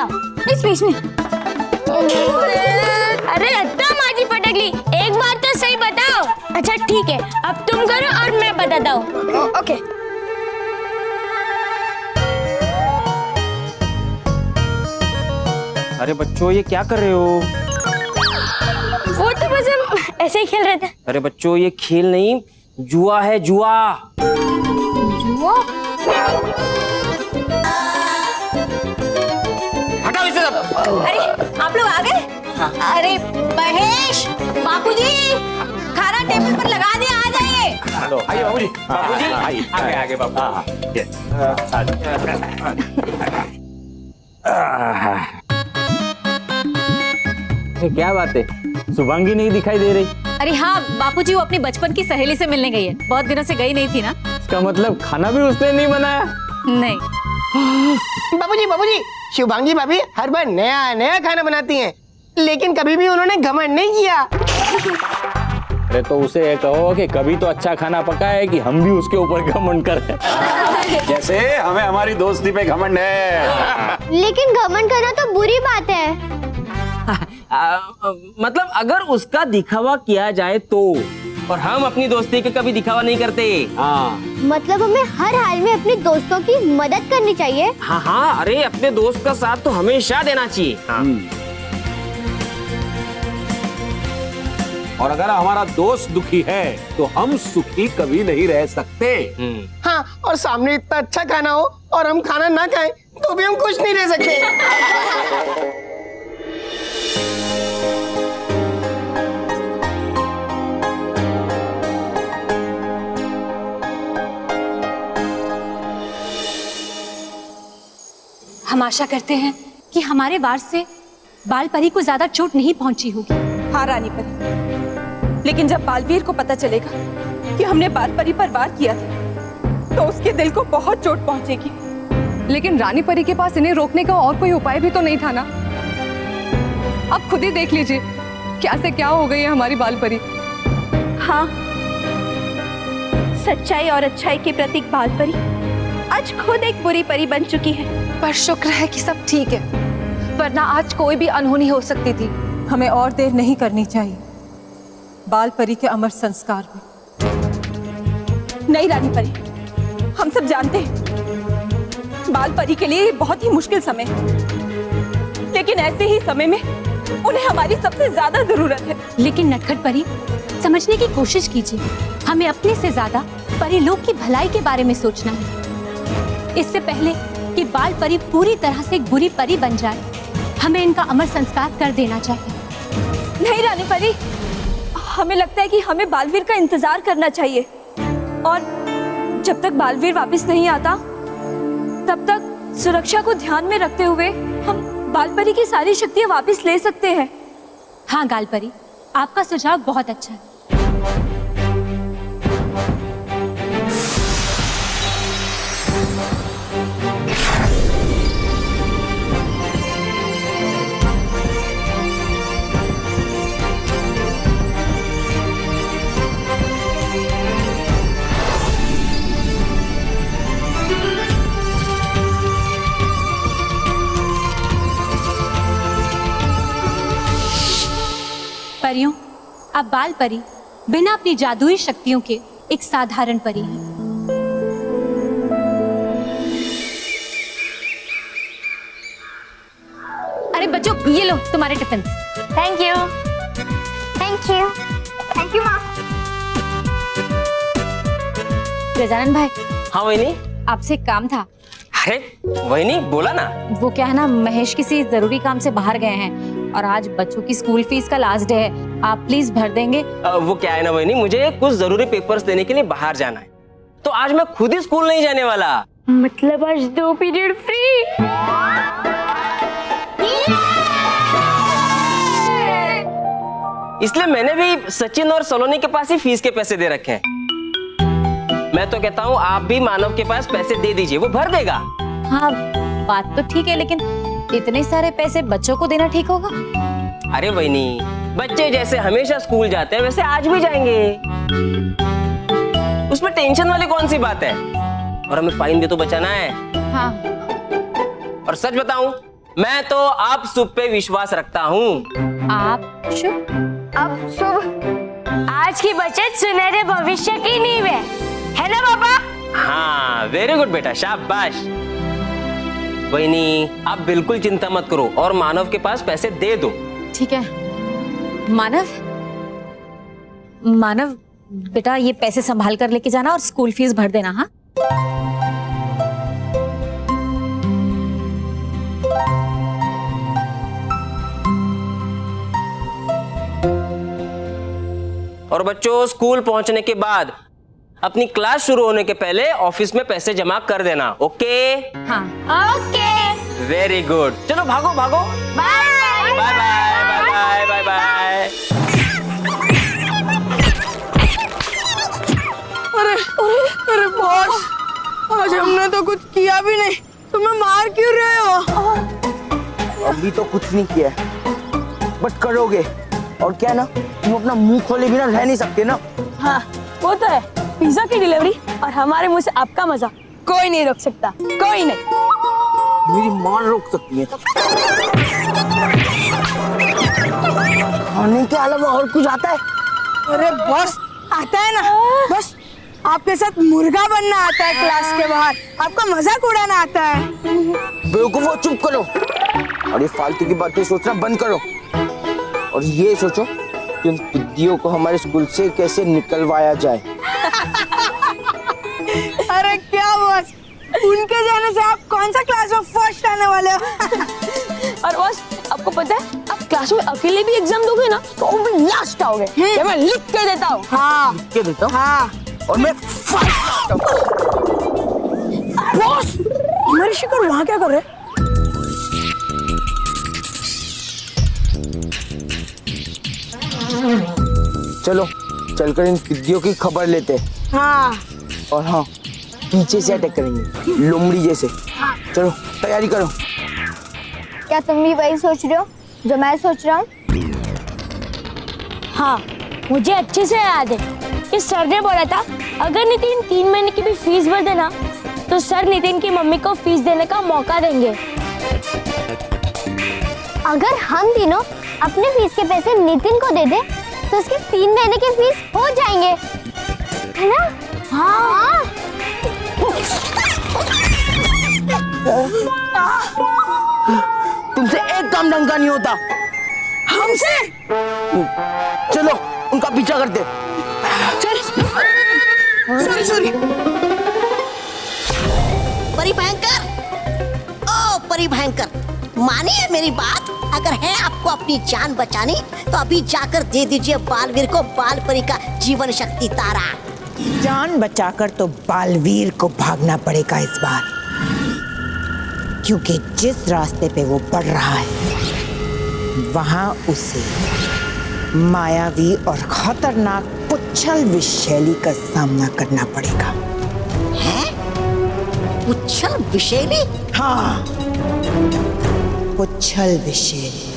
बेटा इस बीच में। अरे अत्ता माझी फटकली, एक बार तो सही बताओ। अच्छा ठीक है, अब तुम करो और मैं बताता हूँ। ओके। अरे बच्चों ये क्या कर रहे हो? वो तो बस हम ऐसे ही खेल रहे थे। अरे बच्चों ये खेल नहीं, जुआ है, जुआ। जुआ? हटाओ इसे सब। अरे आप लोग आ गए? अरे महेश, बापूजी, खाना टेबल पर लगा दिया, आ जाइए। आइए बाबूजी। बाबूजी आगे आगे बाबू। क्या बात है, शुभांगी नहीं दिखाई दे रही? अरे हाँ बापूजी, वो अपनी बचपन की सहेली से मिलने गई है, बहुत दिनों से गई नहीं थी ना। इसका मतलब खाना भी उसने नहीं बनाया? नहीं। बाबूजी बाबूजी, शुभांगी भाभी हर बार नया नया खाना बनाती हैं, लेकिन कभी भी उन्होंने घमंड नहीं किया। अरे तो उसे कहो कि कभी तो अच्छा खाना पकाए कि हम भी उसके ऊपर घमंड करें। जैसे हमें हमारी दोस्ती पे घमंड है। लेकिन घमंड करना तो बुरी बात है। मतलब अगर उसका दिखावा किया जाए तो, और हम अपनी दोस्ती के कभी दिखावा नहीं करते। हाँ मतलब हमें हर हाल में अपने दोस्तों की मदद करनी चाहिए। हाँ हाँ, अरे अपने दोस्त का साथ तो हमेशा देना चाहिए। हाँ। और अगर हमारा दोस्त दुखी है तो हम सुखी कभी नहीं रह सकते। हाँ, और सामने इतना अच्छा खाना हो और हम खाना ना खाएं तो भी हम खुश नहीं रह सकते। हम आशा करते हैं कि हमारे वार से बाल परी को ज्यादा चोट नहीं पहुंची होगी। हाँ रानी परी, लेकिन जब बालवीर को पता चलेगा कि हमने बाल परी पर वार किया था तो उसके दिल को बहुत चोट पहुंचेगी। लेकिन रानी परी के पास इन्हें रोकने का और कोई उपाय भी तो नहीं था ना। अब खुद ही देख लीजिए क्या से क्या हो गई है हमारी बाल परी। हाँ, सच्चाई और अच्छाई के प्रतीक बाल परी आज खुद एक बुरी परी बन चुकी है। पर शुक्र है कि सब ठीक है, वरना आज कोई भी अनहोनी हो सकती थी। हमें और देर नहीं करनी चाहिए बाल परी के अमर संस्कार में। नहीं रानी परी, हम सब जानते हैं बाल परी के लिए बहुत ही मुश्किल समय है, लेकिन ऐसे ही समय में उन्हें हमारी सबसे ज्यादा जरूरत है। लेकिन नटखट परी, समझने की कोशिश कीजिए, हमें अपने से ज्यादा परी लोग की भलाई के बारे में सोचना है। इससे पहले कि बाल परी पूरी तरह से एक बुरी परी बन जाए, हमें इनका अमर संस्कार कर देना चाहिए। नहीं रानी परी, हमें लगता है कि हमें बालवीर का इंतजार करना चाहिए, और जब तक बालवीर वापस नहीं आता तब तक सुरक्षा को ध्यान में रखते हुए हम बाल परी की सारी शक्तियां वापस ले सकते हैं। हाँ गाल परी, आपका सुझाव बहुत अच्छा है। परियों, अब बाल परी बिना अपनी जादुई शक्तियों के एक साधारण परी है। अरे बच्चों, ये लो तुम्हारे tiffin. Thank you. Thank you. Thank you माँ। गजानन भाई। हाँ वहीनी, आपसे एक काम था। अरे वहीनी बोला ना। वो क्या है ना, महेश किसी जरूरी काम से बाहर गए हैं और आज बच्चों की स्कूल फीस का लास्ट डे है, आप प्लीज भर देंगे? वो क्या है ना वहीनी, मुझे कुछ जरूरी पेपर्स देने के लिए बाहर जाना है, तो आज मैं खुद ही स्कूल नहीं जाने वाला। मतलब आज 2 पीरियड फ्री। इसलिए मैंने भी सचिन और सलोनी के पास ही फीस के पैसे दे रखे हैं। मैं तो कहता हूँ आप भी मानव के पास पैसे दे दीजिए, वो भर देगा। हाँ बात तो ठीक है, लेकिन इतने सारे पैसे बच्चों को देना ठीक होगा? अरे वहीनी, बच्चे जैसे हमेशा स्कूल जाते हैं वैसे आज भी जाएंगे, उसमें टेंशन वाली कौन सी बात है। और हमें फाइन भी तो बचाना है। हाँ। और सच बताऊं, मैं तो आप शुभ पे विश्वास रखता हूँ। आप शुभ? अब शुभ आज की बचत सुनहरे भविष्य की नींव है ना पापा? हाँ, वेरी गुड बेटा, शाबाश। वहीनी, आप बिल्कुल चिंता मत करो और मानव के पास पैसे दे दो। ठीक है। मानव बेटा, ये पैसे संभाल कर लेके जाना और स्कूल फीस भर देना। हाँ, और बच्चों, स्कूल पहुंचने के बाद अपनी क्लास शुरू होने के पहले ऑफिस में पैसे जमा कर देना। ओके? हाँ, ओके। Very good. चलो भागो भागो। Bye bye bye bye bye bye. अरे बॉस, आज हमने तो कुछ किया भी नहीं, तुम्हें मार क्यों रहे हो? अभी तो कुछ नहीं किया बट करोगे। और क्या ना, तुम अपना मुंह खोले बिना रह नहीं सकते ना। हाँ, वो तो है। पिज्जा की डिलीवरी और हमारे मुंह से आपका मजा कोई नहीं रोक सकता, कोई नहीं। मेरी मां रोक सकती है। खाने के अलावा और कुछ आता है? अरे बॉस, आता है ना। बस आपके साथ मुर्गा बनना आता है, क्लास के बाहर आपका मजाक उड़ाना आता है। बेवकूफो, चुप करो और ये फालतू की बातें सोचना बंद करो और ये सोचो कि उन पिद्दियों को हमारे स्कूल से कैसे निकलवाया जाए। अरे क्या बॉस, उनके जाने से आप कौन सा क्लास में फर्स्ट आने वाले हो? और बॉस, आपको पता है, आप क्लास में अकेले भी एग्जाम दोगे ना तो भी लास्ट आओगे। ये मैं लिख के देता हूँ। हाँ, लिख के देता हूँ? हाँ। और मैं फर्स्ट आता हूँ। बॉस, हमारे शिकार वहाँ क्या कर रहे? चलो चलकर इन पिद्दियों की खबर लेते हैं। हाँ। और हाँ, पीछे से अटैक करेंगे, लोमड़ी जैसे। चलो तैयारी करो। क्या तुम भी वही सोच रहे हो जो मैं सोच रहा हूँ? हाँ, मुझे अच्छे से याद है कि सर ने बोला था अगर नितिन 3 महीने की भी फीस भर देना तो सर नितिन की मम्मी को फीस देने का मौका देंगे। अगर हम तीनों अपने फीस के पैसे नितिन को दे दे तो उसके 3 महीने की फीस हो जाएंगे, है ना? हाँ। तुमसे एक काम ढंग का नहीं होता। हमसे? चलो उनका पीछा करते। सॉरी। परिभयंकर, ओ परिभयंकर, मानिए मेरी बात। अगर है आपको अपनी जान बचानी तो अभी जाकर दे दीजिए बालवीर को बालपरी का जीवन शक्ति तारा। जान बचाकर तो बालवीर को भागना पड़ेगा इस बार, क्योंकि जिस रास्ते पे वो बढ़ रहा है वहां उसे मायावी और खतरनाक पुच्छल विषैली का सामना करना पड़ेगा। है? पुच्छल विषैली? हाँ, पुच्छल विषैली।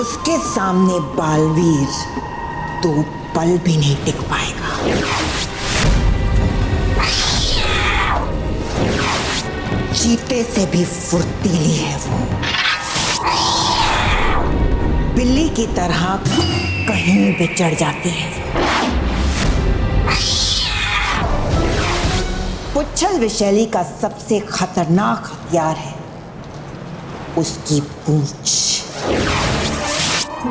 उसके सामने बालवीर 2 पल भी नहीं टिक पाएगा। चीते से भी फुर्तीली है वो, बिल्ली की तरह कहीं भी चढ़ जाती है। पुच्छल विषैली का सबसे खतरनाक हथियार है उसकी पूंछ।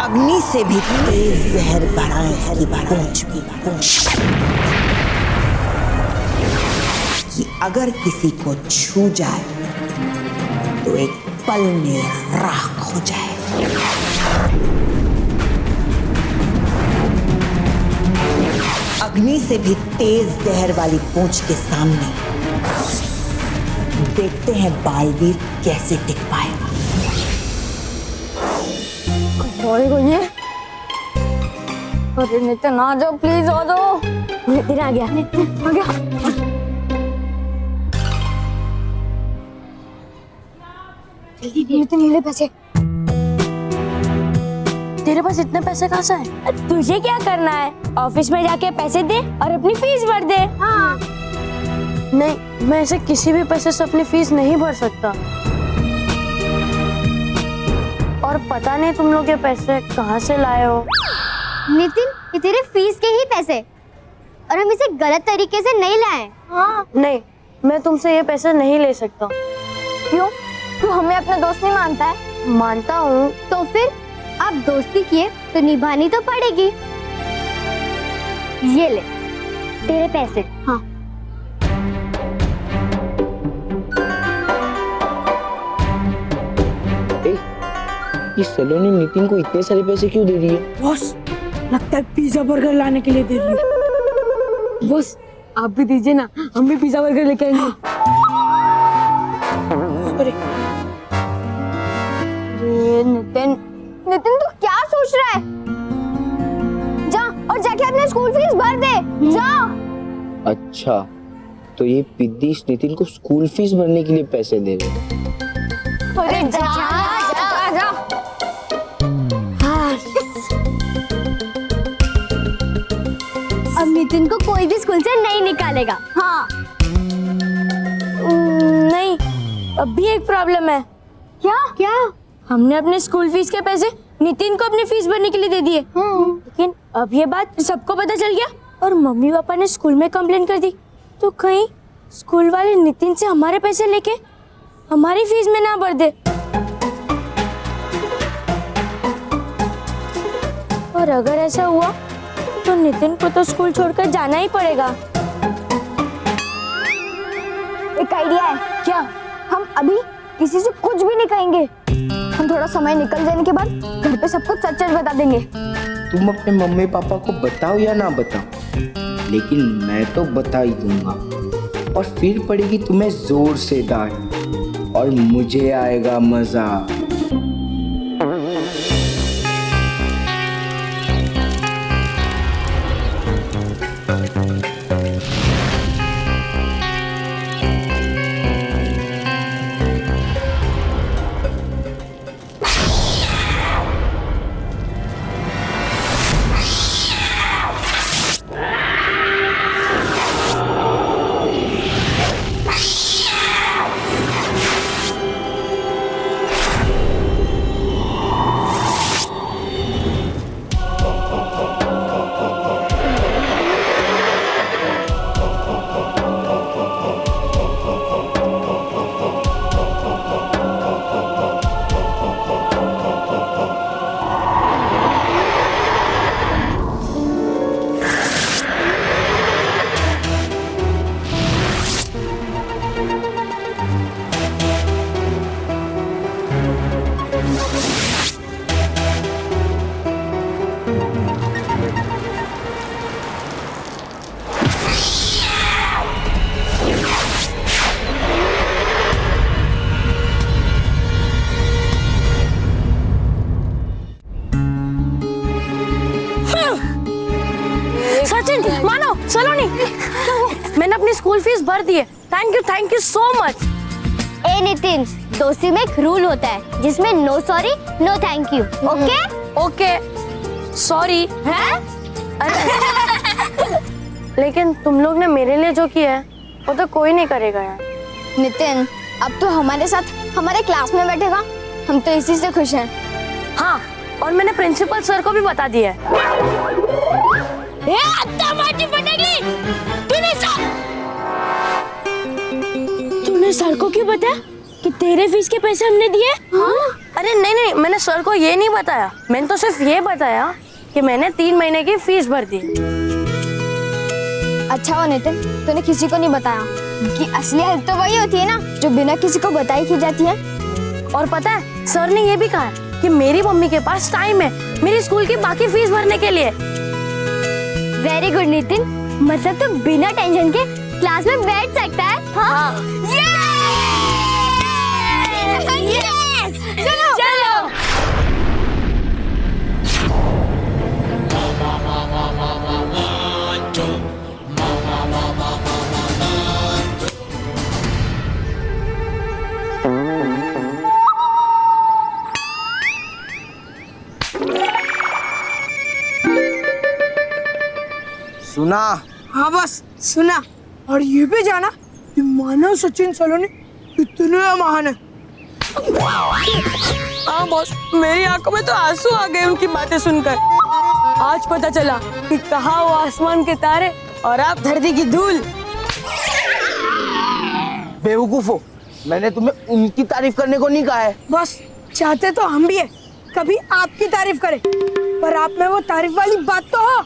अग्नि से भी तेज जहर बढ़ाए हरी पूंछ भी कि अगर किसी को छू जाए तो एक पल में राख हो जाए। अग्नि से भी तेज जहर वाली पूंछ के सामने देखते हैं बालवीर कैसे टिक पाएगा। अरे नितिन आ जाओ, प्लीज आ जाओ। नितिन आ गया, नितिन आ गया। नितिन ले पैसे। तेरे पास इतने पैसे कहाँ से आए? तुझे क्या करना है? ऑफिस में जाके पैसे दे और अपनी फीस भर दे। हाँ। नहीं, मैं ऐसे किसी भी पैसे से अपनी फीस नहीं भर सकता। और पता नहीं तुम लोग ये पैसे कहाँ से लाए हो। नितिन, ये तेरे फीस के ही पैसे और हम इसे गलत तरीके से नहीं लाए। हाँ। नहीं, मैं तुमसे ये पैसे नहीं ले सकता। क्यों? तू हमें अपना दोस्त नहीं मानता है? मानता हूँ। तो फिर आप दोस्ती किए तो निभानी तो पड़ेगी। ये ले तेरे पैसे। हाँ। ये सलोनी नितिन को इतने सारे पैसे क्यों दे रही है? बॉस, लगता है पिज्जा बर्गर लाने के लिए दे रही है। बॉस, आप भी दीजिए ना, हम भी पिज्जा बर्गर लेके आएंगे। अरे नितिन, तू क्या सोच रहा है? जा और जाके अपने स्कूल फीस भर दे। जा। अच्छा, तो ये पिद्दीश नितिन को स्कूल फीस भरने के लिए पैसे दे रहे हैं। अरे जा। अब नितिन को कोई भी स्कूल से नहीं निकालेगा। हाँ। नहीं, अब भी एक प्रॉब्लम है। क्या? क्या? हमने अपने स्कूल फीस के पैसे नितिन को अपनी फीस भरने के लिए दे दिए। लेकिन अब ये बात सबको पता चल गया और मम्मी पापा ने स्कूल में कंप्लेंट कर दी। तो कहीं स्कूल वाले नितिन से हमारे पैसे लेके हमारी फीस में ना भर दे। और अगर ऐसा हुआ तो नितिन को तो स्कूल छोड़कर जाना ही पड़ेगा। एक आइडिया है। क्या? हम अभी किसी से कुछ भी नहीं कहेंगे। हम थोड़ा समय निकल जाने के बाद घर पे सब कुछ सच बता देंगे। तुम अपने मम्मी पापा को बताओ या ना बताओ, लेकिन मैं तो बता ही दूंगा। और फिर पड़ेगी तुम्हें जोर से डांट और मुझे आएगा मजा। सचिन, मानो, सलोनी, मैंने अपनी स्कूल फीस भर दी है। Thank you so much. ए नितिन, दोस्ती में एक रूल होता है जिसमें no sorry no thank you. Okay, sorry है। लेकिन तुम लोग ने मेरे लिए जो किया है वो तो कोई नहीं करेगा यार। नितिन, अब तो हमारे साथ हमारे क्लास में बैठेगा, हम तो इसी से खुश हैं। हाँ, और मैंने प्रिंसिपल सर को भी बता दिया है। तूने सर को क्यों बताया कि तेरे फीस के पैसे हमने दिए? हाँ? अरे नहीं, मैंने सर को ये नहीं बताया। मैंने तो सिर्फ ये बताया कि मैंने 3 महीने की फीस भर दी। अच्छा हो नितिन, तूने किसी को नहीं बताया कि असली हेल्प तो वही होती है ना जो बिना किसी को बताई की जाती है। और पता है, सर ने ये भी कहा कि मेरी मम्मी के पास टाइम है मेरी स्कूल की बाकी फीस भरने के लिए। वेरी गुड नितिन, मतलब तू बिना टेंशन के क्लास में बैठ सकता है। हाँ? Yes! चलो। सुना? हाँ बस सुना, और ये भी जाना मानव सचिन सलोनी इतने महान है। हाँ बॉस, मेरी आंखों में तो आंसू आ गए उनकी बातें सुनकर। आज पता चला कि कहाँ वो आसमान के तारे और आप धरती की धूल। बेवकूफो, मैंने तुम्हें उनकी तारीफ करने को नहीं कहा है। बस चाहते तो हम भी है कभी आपकी तारीफ करें, पर आप में वो तारीफ वाली बात तो हो।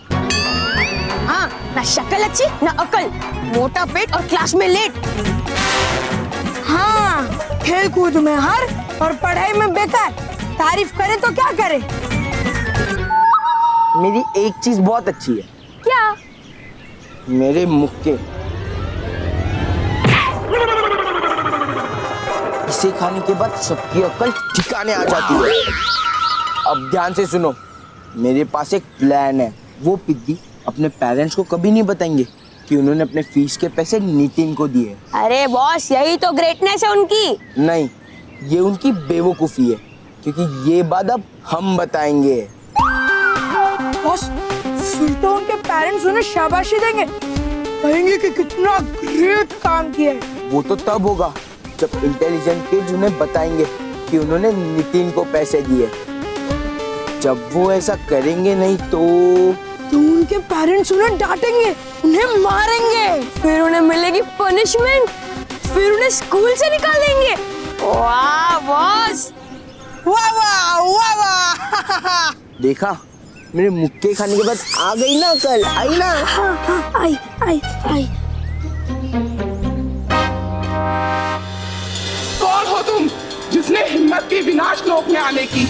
हाँ, ना शक्ल अच्छी ना अकल, मोटा पेट और क्लास में लेट। हाँ, खेल कूद में हार और पढ़ाई में बेकार। तारीफ करें तो क्या करें? मेरी एक चीज बहुत अच्छी है। क्या? मेरे मुक्के। इसे खाने के बाद सबकी अकल ठिकाने आ जाती है। अब ध्यान से सुनो, मेरे पास एक प्लान है। वो पिद्दी अपने पेरेंट्स को कभी नहीं बताएंगे कि उन्होंने अपने फीस के पैसे नितिन को दिए। अरे बॉस, यही तो ग्रेटनेस है उनकी। नहीं, ये उनकी बेवकूफी है, क्योंकि ये बात अब हम बताएंगे। बॉस, फिर तो उनके पेरेंट्स उन्हें शाबाशी देंगे, कहेंगे कि कितना ग्रेट काम किया है। वो तो तब होगा जब इंटेलिजेंट किड्स उन्हें बताएंगे कि उन्होंने नितिन को पैसे दिए। जब वो ऐसा करेंगे नहीं तो उनके पेरेंट्स उन्हें डांटेंगे, उन्हें मारेंगे, फिर उन्हें मिलेगी पनिशमेंट, फिर उन्हें स्कूल से निकालेंगे। वाह बॉस, वाह वाह वाह वाह। देखा, मेरे मुक्के खाने के बाद आ गई ना अकल, आई ना। आई आई आई। कौन हो तुम जिसने हिम्मत की विनाश लोक में आने की?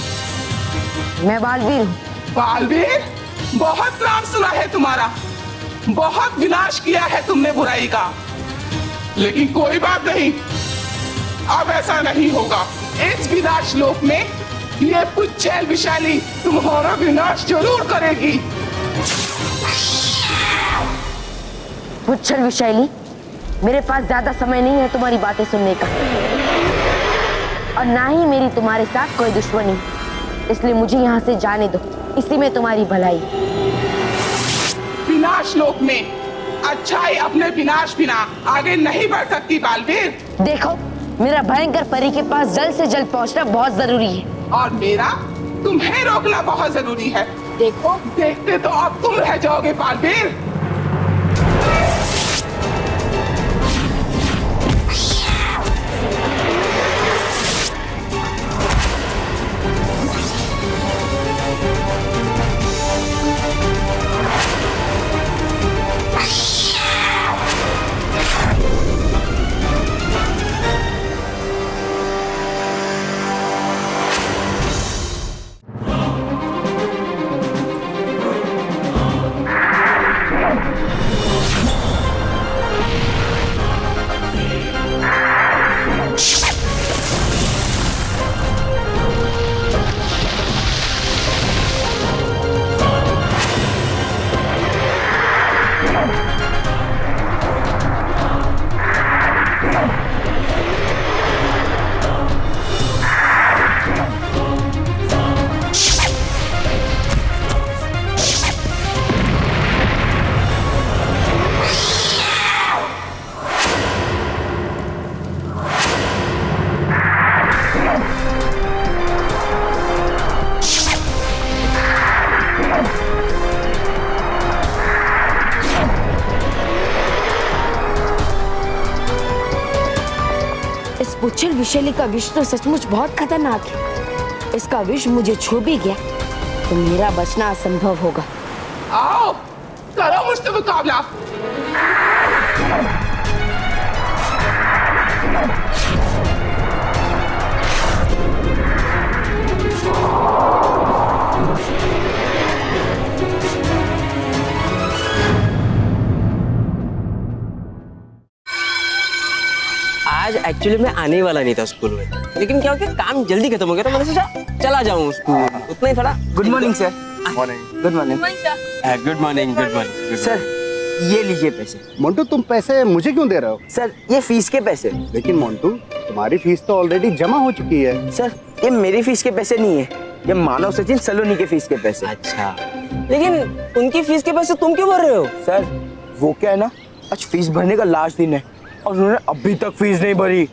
मैं बालवीर हूँ। बालवीर? बहुत नाम सुना है तुम्हारा, बहुत विनाश किया है तुमने बुराई का, लेकिन कोई बात नहीं, अब ऐसा नहीं होगा। इस विनाश लोक में ये पुच्छेल विशाली तुम्हारा विनाश जरूर करेगी। पुच्छेल विशाली, मेरे पास ज्यादा समय नहीं है तुम्हारी बातें सुनने का, और ना ही मेरी तुम्हारे साथ कोई दुश्मनी, इसलिए मुझे यहाँ से जाने दो, इसी में तुम्हारी भलाई। विनाश लोक में अच्छाई अपने विनाश बिना आगे नहीं बढ़ सकती बालवीर। देखो, मेरा भयंकर परी के पास जल्द से जल्द पहुंचना बहुत जरूरी है, और मेरा तुम्हें रोकना बहुत जरूरी है। देखो, देखते तो अब तुम रह जाओगे बालवीर। पुच्छेल विशाली का विष तो सचमुच बहुत खतरनाक है। इसका विष मुझे छू भी गया तो मेरा बचना असंभव होगा। आओ, करो मुझसे मुकाबला। आज एक्चुअली मैं आने वाला नहीं था स्कूल में, लेकिन क्या हो गया, काम जल्दी खत्म हो गया तो मैंने सोचा चला जाऊं स्कूल, उतना ही थोड़ा। Good morning sir. Morning. Good morning. Good morning. Good morning sir, ये लीजिए पैसे। मोंटू, तुम पैसे मुझे क्यों दे रहे हो? सर, ये फीस के पैसे। लेकिन मोंटू, तुम्हारी फीस तो ऑलरेडी जमा हो चुकी है। सर, ये मेरी फीस के पैसे नहीं है, ये मानव सचिन सलोनी के फीस के पैसे। अच्छा, लेकिन उनकी फीस के पैसे तुम क्यों भर रहे हो? सर, वो क्या है ना, आज फीस भरने का लास्ट दिन है और उन्होंने अभी तक फीस नहीं भरी।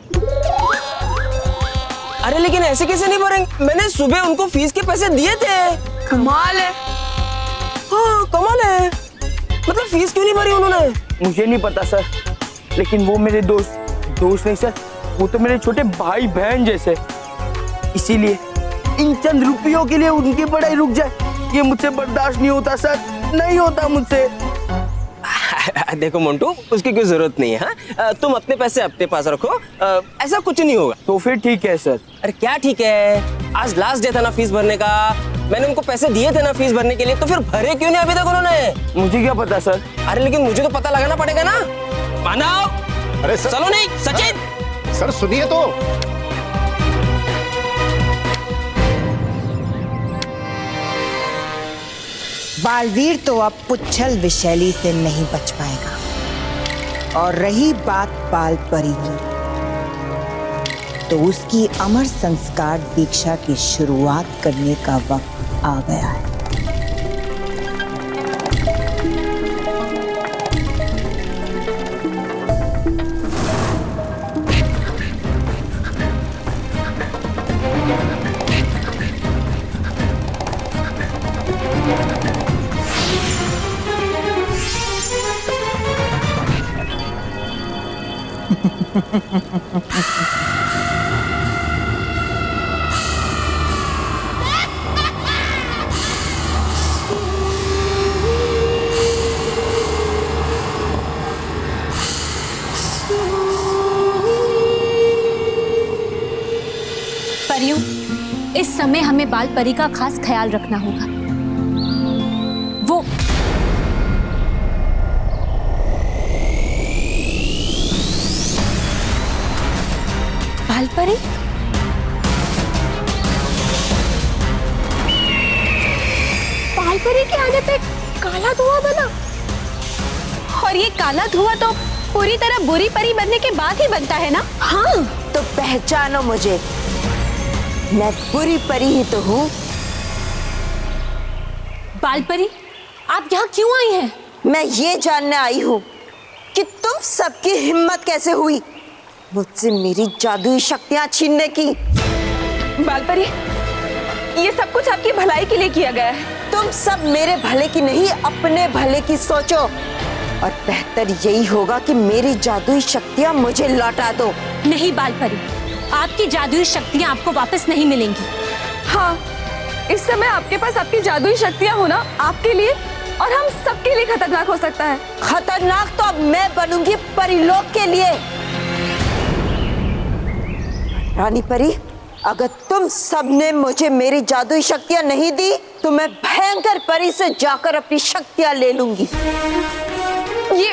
अरे लेकिन ऐसे कैसे नहीं भरेंगे? मैंने सुबह उनको फीस के पैसे दिए थे। कमाल है। हाँ कमाल है, मतलब फीस क्यों नहीं भरी उन्होंने? मुझे नहीं पता सर, लेकिन वो मेरे दोस्त नहीं सर, वो तो मेरे छोटे भाई बहन जैसे, इसीलिए इन चंद रुपयों के लिए उनकी पढ़ाई रुक जाए ये मुझसे बर्दाश्त नहीं होता सर, नहीं होता मुझसे। देखो मोन्टू, उसकी कोई जरूरत नहीं है। हाँ? तुम अपने पैसे अपने पास रखो, ऐसा कुछ नहीं होगा। तो फिर ठीक है सर। अरे क्या ठीक है, आज लास्ट डे था ना फीस भरने का, मैंने उनको पैसे दिए थे ना फीस भरने के लिए, तो फिर भरे क्यों नहीं अभी तक उन्होंने? मुझे क्या पता सर। अरे लेकिन मुझे तो पता लगाना पड़ेगा ना। मानव, अरे सर, चलो नहीं सचिन, सर सुनिए तो। बालवीर तो अब पुच्छल विशैली से नहीं बच पाएगा। और रही बात बाल परी की, तो उसकी अमर संस्कार दीक्षा की शुरुआत करने का वक्त आ गया है। परियों, इस समय हमें बाल परी का खास ख्याल रखना होगा। वो बाल परी? बाल परी के आने पे काला धुआं बना, और ये काला धुआं तो पूरी तरह बुरी परी बनने के बाद ही बनता है ना? हाँ, तो पहचानो मुझे, मैं बुरी परी ही तो हूँ। बाल परी, आप यहाँ क्यों आई हैं? मैं ये जानने आई हूँ कि तुम सबकी हिम्मत कैसे हुई मुझसे मेरी जादुई शक्तियाँ छीनने की। बाल परी, ये सब कुछ आपकी भलाई के लिए किया गया है। तुम सब मेरे भले की नहीं, अपने भले की सोचो, और बेहतर यही होगा कि मेरी जादुई शक्तियाँ मुझे लौटा दो। नहीं बाल परी, आपकी जादुई शक्तियाँ आपको वापस नहीं मिलेंगी। हाँ, इस समय आपके पास आपकी जादुई शक्तियाँ होना आपके लिए और हम सबके लिए खतरनाक हो सकता है। खतरनाक तो अब मैं बनूंगी परिलोक के लिए। रानी परी, अगर तुम सबने मुझे मेरी जादुई शक्तियाँ नहीं दी तो मैं भयंकर परी से जाकर अपनी शक्तियाँ ले लूंगी। ये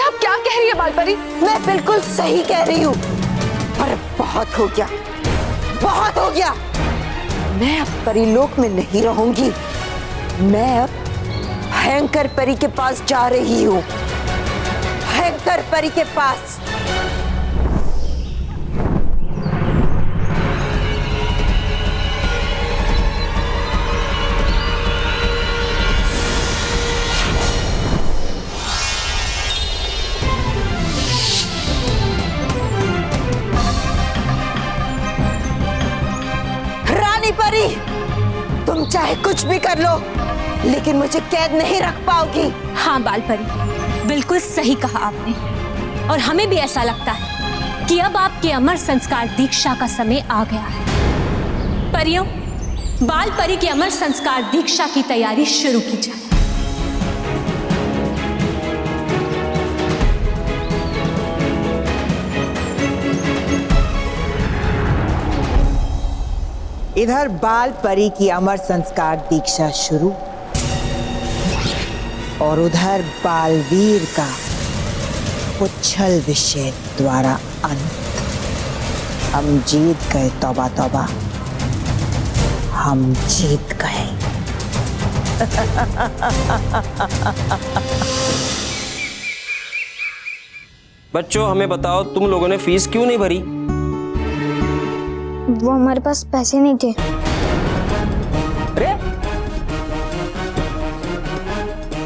आप क्या कह रही है बाल परी? मैं बिल्कुल सही कह रही हूँ, पर बहुत हो गया, बहुत हो गया। मैं अब परिलोक में नहीं रहूंगी, मैं अब भयंकर परी के पास जा रही हूँ, भयंकर परी के पास। परी, तुम चाहे कुछ भी कर लो, लेकिन मुझे कैद नहीं रख पाओगी। हाँ बाल परी, बिल्कुल सही कहा आपने, और हमें भी ऐसा लगता है कि अब आपके अमर संस्कार दीक्षा का समय आ गया है। परियों, बाल परी की अमर संस्कार दीक्षा की तैयारी शुरू की जाए। इधर बाल परी की अमर संस्कार दीक्षा शुरू, और उधर बालवीर का पुच्छल विषय द्वारा अंत। हम जीत गए, तौबा तौबा, हम जीत गए। बच्चों, हमें बताओ, तुम लोगों ने फीस क्यों नहीं भरी? वो हमारे पास पैसे नहीं थे। अरे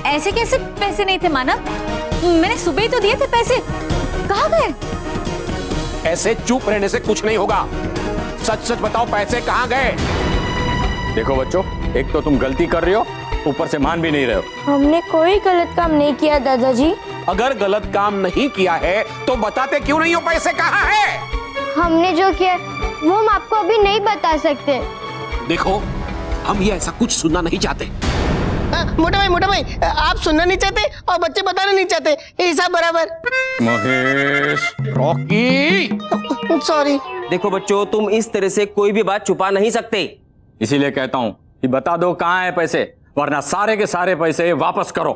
ऐसे कैसे पैसे नहीं थे मानव? मैंने सुबह ही तो दिए थे पैसे। कहाँ गए? ऐसे चुप रहने से कुछ नहीं होगा। सच सच बताओ, पैसे कहाँ गए? देखो बच्चों, एक तो तुम गलती कर रहे हो, ऊपर से मान भी नहीं रहे हो। हमने कोई गलत काम नहीं किया दादाजी। अगर गलत काम नहीं किया है तो बताते क्यों नहीं हो पैसे कहाँ है? हमने जो किया वो हम आपको अभी नहीं बता सकते। देखो, हम ये ऐसा कुछ सुनना नहीं चाहते। मोटा भाई आप सुनना नहीं चाहते और बच्चे बताना नहीं चाहते, हिसाब बराबर। Mahesh, Rocky, sorry. देखो बच्चों, तुम इस तरह से कोई भी बात छुपा नहीं सकते। इसीलिए कहता हूं कि बता दो कहाँ है पैसे, वरना सारे के सारे पैसे वापस करो।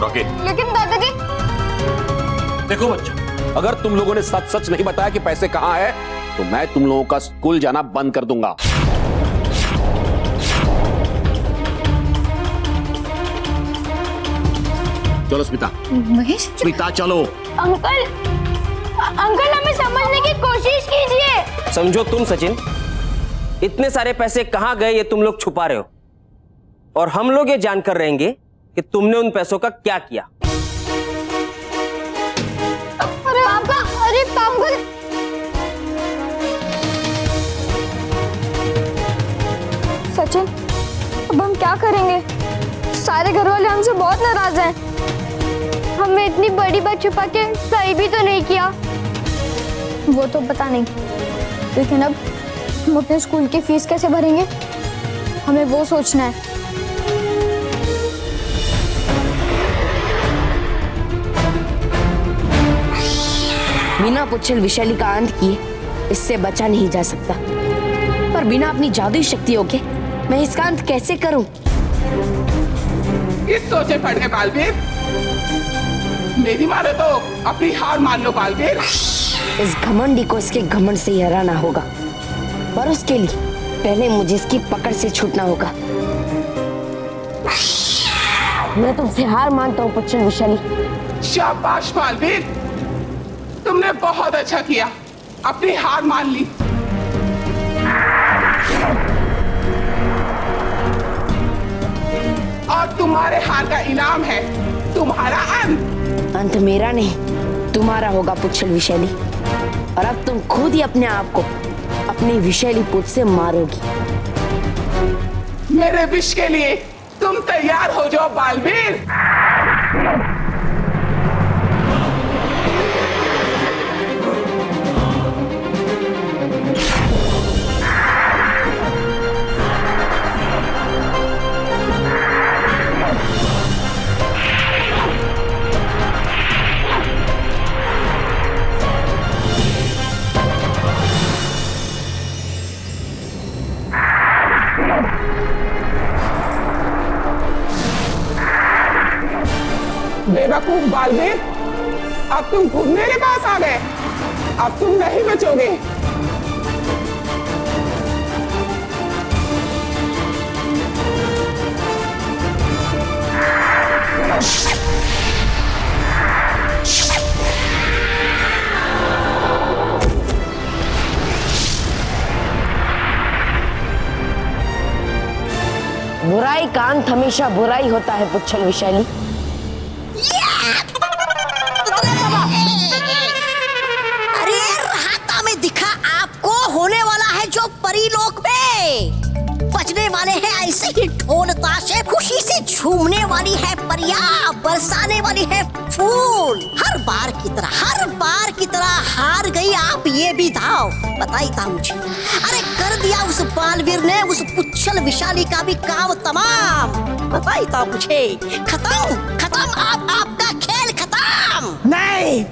रॉकी। लेकिन दादाजी। देखो बच्चों, अगर तुम लोगों ने सच सच नहीं बताया कि पैसे कहाँ है तो मैं तुम लोगों का स्कूल जाना बंद कर दूंगा। चलो स्मिता। महेश। स्मिता चलो। अंकल, अंकल हमें समझने की कोशिश कीजिए। समझो तुम सचिन, इतने सारे पैसे कहां गए ये तुम लोग छुपा रहे हो, और हम लोग ये जानकर रहेंगे कि तुमने उन पैसों का क्या किया। अरे पापा। सचिन, अब हम क्या करेंगे? सारे घर वाले हमसे बहुत नाराज हैं। हमने इतनी बड़ी बात छुपा के सही भी तो नहीं किया। वो तो पता नहीं, लेकिन अब हम अपने स्कूल की फीस कैसे भरेंगे, हमें वो सोचना है। बिना पुच्छल विशैली का अंत किए इससे बचा नहीं जा सकता, पर बिना अपनी जादुई शक्तियों के मैं इसका अंत कैसे करूं? इस सोचे पड़े बालवीर, मेरी मारे तो अपनी हार मान लो बालवीर। इस घमंडी को इसके घमंड से ही हराना होगा, पर उसके लिए पहले मुझे इसकी पकड़ से छूटना होगा। मैं तुमसे हार मानता हूँ पुच्छल विशैली। शाबाश बालवीर, तुमने बहुत अच्छा किया, अपनी हार मान ली। और तुम्हारे हार का इनाम है तुम्हारा अंत। अंत मेरा नहीं तुम्हारा होगा पुच्छल विशैली, और अब तुम खुद ही अपने आप को अपनी विशैली पूछ से मारोगी। मेरे विश के लिए तुम तैयार हो जाओ बालवीर। बेवकूफ बालवीर, अब तुम खुद मेरे पास आ गए, अब तुम नहीं बचोगे। बुराई का अंत हमेशा बुराई होता है पुच्छल विशैली। अरे राहता में दिखा आपको होने वाला है जो परीलोक में। बजने वाले हैं ऐसे ही ढोल ताशे, खुशी से झूमने वाली है परियां, बरसाने वाली है फूल। हर बार की तरह हार गई आप ये भी दाव। बताई था मुझे, अरे कर दिया उस बालवीर ने उस पुच्छल विशाली का भी काम तमाम। बताई था मुझे, खत्म आपका खेल खत्म। नहीं,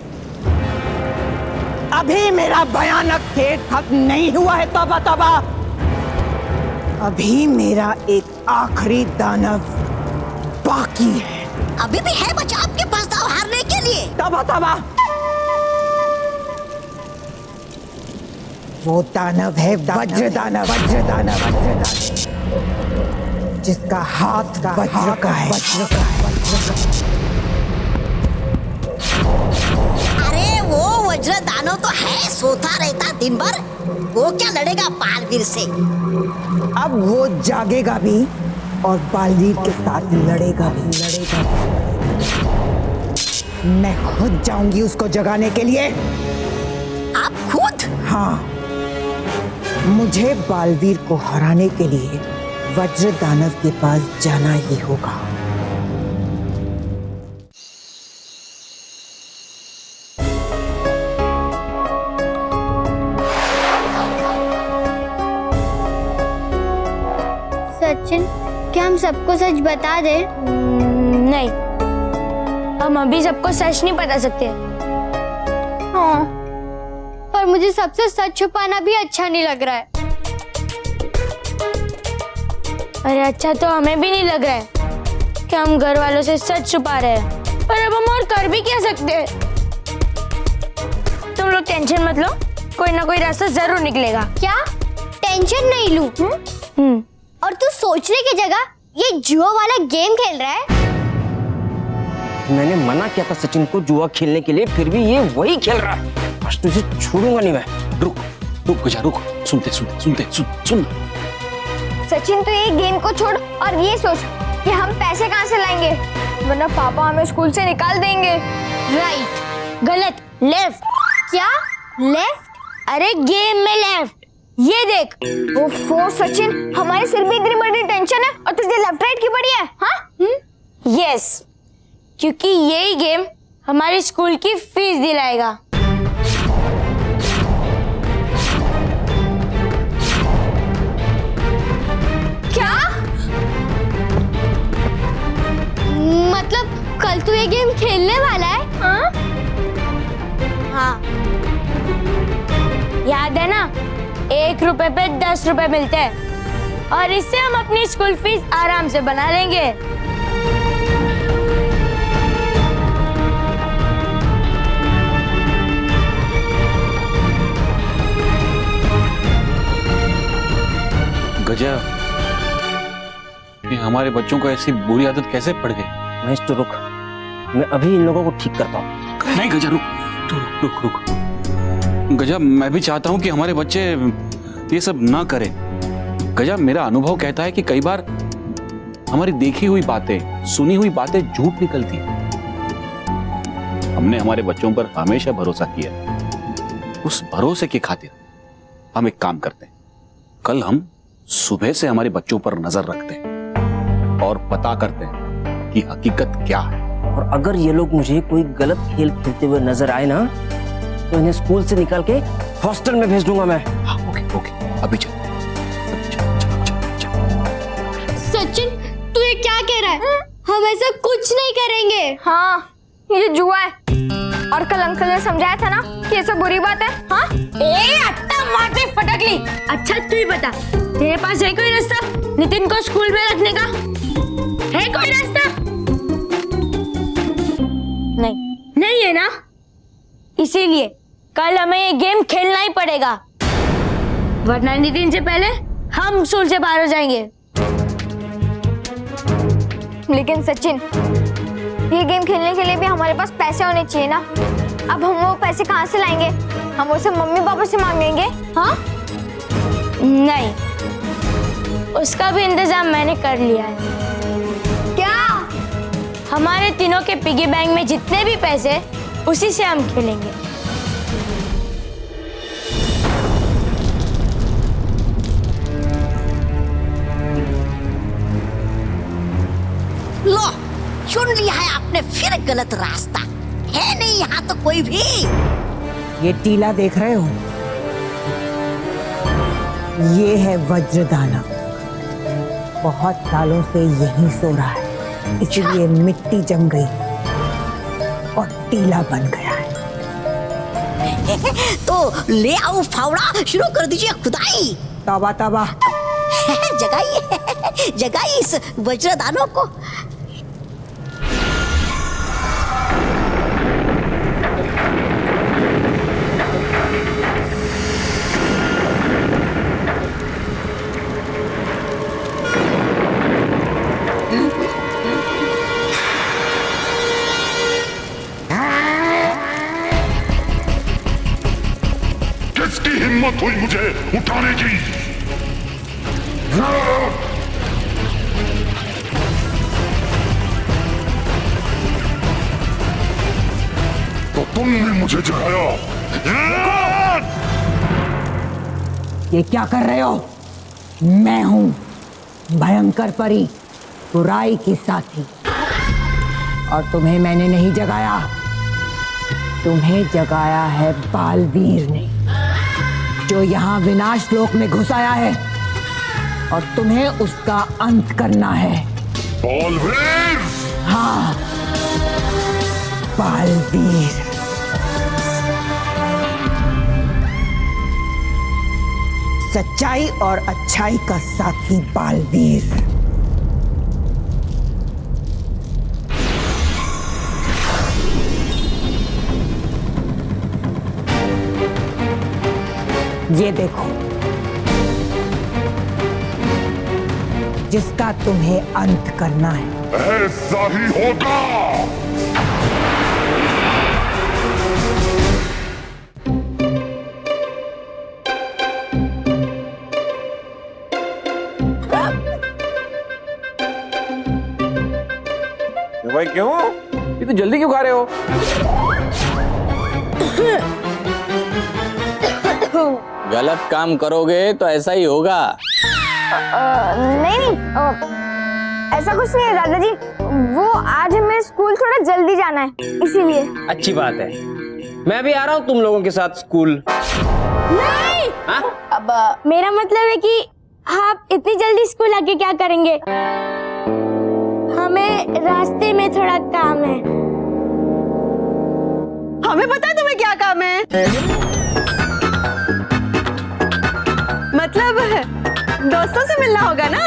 अभी मेरा भयानक खेल खत्म नहीं हुआ है। तौबा तौबा, अभी मेरा एक आखिरी दानव बाकी है। अभी भी है बचा आपके पास दाव हारने के लिए। तौबा तौबा, वो दानव है वज्र दानव, जिसका हाथ वज्र का है। अरे वो वज्र दानव तो है, सोता रहता दिन भर। वो क्या लड़ेगा बालवीर से? अब वो जागेगा भी और बालवीर के साथ लड़ेगा भी। मैं खुद जाऊंगी उसको जगाने के लिए। आप खुद? हाँ, मुझे बालवीर को हराने के लिए वज्र दानव के पास जाना ही होगा। सचिन, क्या हम सबको सच बता दे? नहीं, हम अभी सबको सच नहीं बता सकते। हाँ, पर मुझे सबसे सच छुपाना भी अच्छा नहीं लग रहा है। अरे अच्छा तो हमें भी नहीं लग रहा है कि हम घर वालों से सच छुपा रहे हैं, पर अब हम और कर भी क्या सकते हैं। तुम लोग टेंशन मत लो, कोई ना कोई रास्ता जरूर निकलेगा। क्या? टेंशन नहीं लूं? और तू सोचने की जगह ये जुआ वाला गेम खेल रहा है। मैंने मना किया था सचिन को जुआ खेलने के लिए, फिर भी ये वही खेल रहा है। आज तुझे छोड़ूंगा नहीं मैं। रुक गजा, रुक। सुन। सचिन, तो ये गेम को छोड़ और ये सोच कि हम पैसे कहाँ से लाएंगे, वरना पापा हमें स्कूल से निकाल देंगे। राइट, गलत, लेफ्ट। क्या लेफ्ट? अरे गेम में लेफ्ट, ये देख। ओफो सचिन, हमारे सिर में इतनी बड़ी टेंशन है और तुझे लेफ्ट राइट की पड़ी है? हाँ? यस, क्योंकि यही गेम हमारी स्कूल की फीस दिलाएगा। क्या? मतलब कल तू ये गेम खेलने वाला है? हाँ? हाँ, याद है ना, 1 रुपए पे 10 रुपए मिलते हैं और इससे हम अपनी स्कूल फीस आराम से बना लेंगे। गजा, ये हमारे बच्चों को ऐसी बुरी आदत कैसे पड़ गई? महेश तो रुक, मैं अभी इन लोगों को ठीक करता हूँ। नहीं गजा, रुक। गजा, मैं भी चाहता हूं कि हमारे बच्चे ये सब ना करें। गजा, मेरा अनुभव कहता है कि कई बार हमारी देखी हुई बातें, सुनी हुई बातें झूठ निकलती हैं। हमने हमारे बच्चों पर हमेशा भरोसा किया। उस भरोसे की खातिर हम एक काम करते हैं, कल हम सुबह से हमारे बच्चों पर नजर रखते हैं और पता करते हैं कि हकीकत क्या है। और अगर ये लोग मुझे कोई गलत खेल खेलते हुए नजर आए ना, तो इन्हें स्कूल से निकाल के हॉस्टल में भेज दूंगा मैं। हाँ, ओके, अभी चल। सचिन, तू ये क्या कह रहा है? हम ऐसा कुछ नहीं करेंगे। हाँ, ये जुआ है और कल अंकल ने समझाया था ना कि ये सब बुरी बात है। हाँ? अट्टा मार दे फटकली। अच्छा तू ही बता, तेरे पास है कोई रास्ता नितिन को स्कूल में रखने का? है कोई रास्ता? नहीं है ना, इसीलिए कल हमें ये गेम खेलना ही पड़ेगा, वरना नितिन से पहले हम स्कूल से बाहर हो जाएंगे। लेकिन सचिन, ये गेम खेलने के लिए भी हमारे पास पैसे होने चाहिए ना। अब हम वो पैसे कहाँ से लाएंगे? हम उसे मम्मी पापा से मांगेंगे? हाँ? नहीं, उसका भी इंतजाम मैंने कर लिया है। क्या? हमारे तीनों के पिगी बैंक में जितने भी पैसे, उसी से हम खेलेंगे। लो, चुन लिया है आपने फिर गलत रास्ता। है नहीं यहाँ तो कोई भी। ये टीला देख रहे हो? ये है वज्रदानव। बहुत सालों से यहीं सो रहा है, इसलिए मिट्टी जम गई और टीला बन गया है। तो ले आओ फावड़ा, शुरू कर दीजिए खुदाई। तौबा तौबा। जगाइए इस वज्रदानव को। किसकी हिम्मत हुई मुझे उठाने की? तुमने मुझे जगाया। ये क्या कर रहे हो? मैं हूं भयंकर परी, बुराई की साथी, और तुम्हें मैंने नहीं जगाया, तुम्हें जगाया है बालवीर ने, जो यहाँ विनाश लोक में घुस आया है और तुम्हें उसका अंत करना है। बालवीर? हाँ, बालवीर। सच्चाई और अच्छाई का साथी बालवीर। ये देखो, जिसका तुम्हें अंत करना है। ऐसा ही होगा। भाई क्यों? ये तो जल्दी क्यों खा रहे हो? गलत काम करोगे तो ऐसा ही होगा। नहीं, ऐसा कुछ नहीं है दादाजी। वो आज हमें स्कूल थोड़ा जल्दी जाना है, इसीलिए। अच्छी बात है, मैं भी आ रहा हूँ तुम लोगों के साथ स्कूल। नहीं। अब मेरा मतलब है कि आप इतनी जल्दी स्कूल आके क्या करेंगे? हमें रास्ते में थोड़ा काम है। हमें पता है तुम्हें क्या काम है। मतलब दोस्तों से मिलना होगा ना?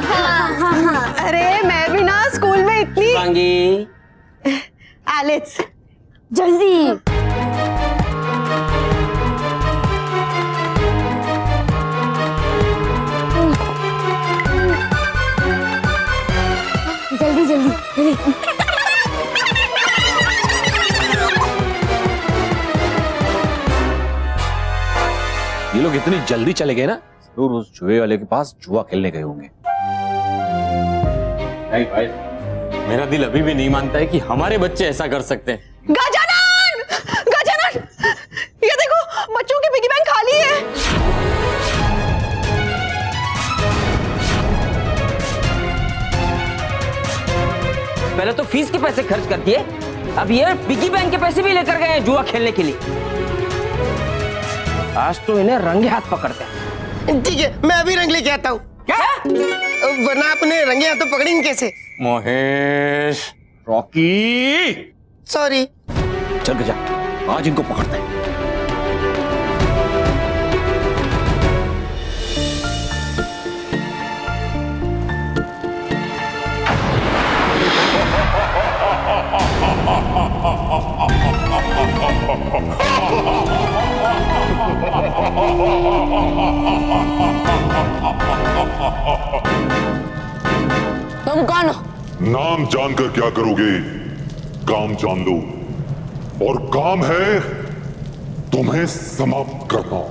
हाँ। अरे मैं भी ना स्कूल में इतनी एलेक्स, जल्दी। जल्दी जल्दी जल्दी। ये लोग इतनी जल्दी चले गए ना, जरूर उस जुए वाले के पास जुआ खेलने गए होंगे। नहीं भाई, मेरा दिल अभी भी नहीं मानता है कि हमारे बच्चे ऐसा कर सकते हैं। गजानन! गजानन! ये देखो, बच्चों की पिगी बैंक खाली है। पहले तो फीस के पैसे खर्च कर दिए, अब ये पिगी बैंक के पैसे भी लेकर गए हैं जुआ खेलने के लिए। आज तो इन्हें रंगे हाथ पकड़ते हैं। ठीक है, मैं अभी रंग लेके आता हूँ। क्या? वरना अपने रंगे हाथों पकड़ेंगे कैसे? Mahesh, Rocky, sorry. चल गजा, आज इनको पकड़ते हैं। तुम कौन हो? नाम जानकर क्या करोगे? काम जान लो, और काम है तुम्हें समाप्त करना।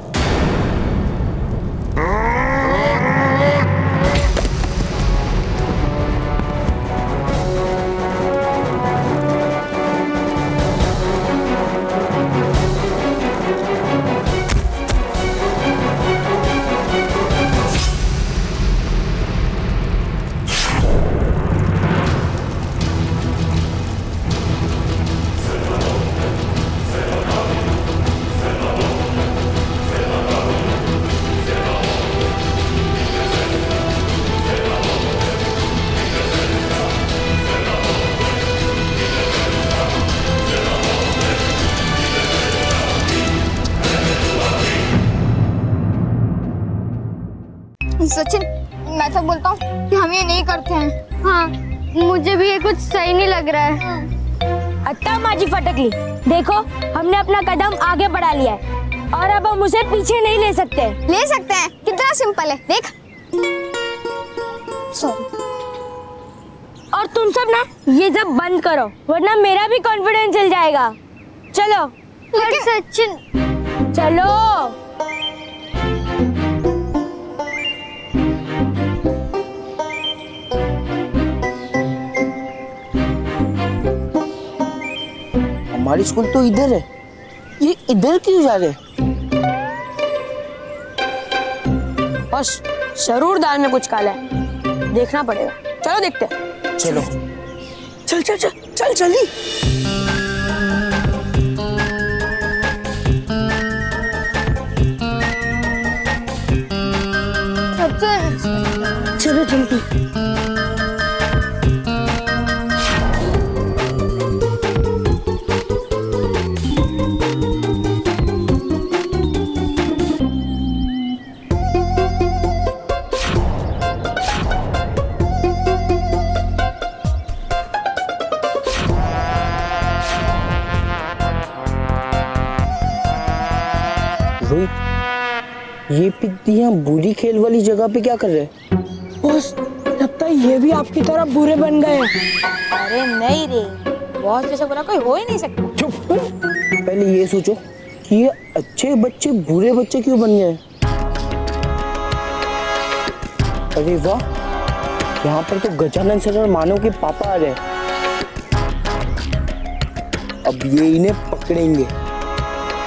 सचिन, मैं तो बोलता हूँ कि हम ये नहीं करते हैं। हाँ, मुझे भी ये कुछ सही नहीं लग रहा है। अत्ता माजी फटकली, देखो हमने अपना कदम आगे बढ़ा लिया है और अब हम उसे पीछे नहीं ले सकते। ले सकते हैं, कितना सिंपल है, देख। सॉरी। और तुम सब ना ये सब बंद करो, वरना मेरा भी कॉन्फिडेंस चल जाएगा। चलो। लेकिन सचिन, चलो। हमारी स्कूल तो इधर है, ये इधर क्यों जा रहे? बस जरूर दाल में कुछ काला है, देखना पड़ेगा। चलो देखते हैं। चलो चल चल चल चल जल्दी। चलो जल्दी। रोहित, ये पिद्दियाँ बुरी खेल वाली जगह पे क्या कर रहे हैं? बॉस, लगता है ये भी आपकी तरह बुरे बन गए। अरे नहीं रे, बॉस जैसा बुरा कोई हो ही नहीं सकता। चुप। पहले ये सोचो कि ये अच्छे बच्चे बुरे बच्चे क्यों बन गए? अरे वाह, यहाँ पर तो गजानन सर और मानव के पापा आ रहे हैं। अब ये इन्हें पकड़ेंगे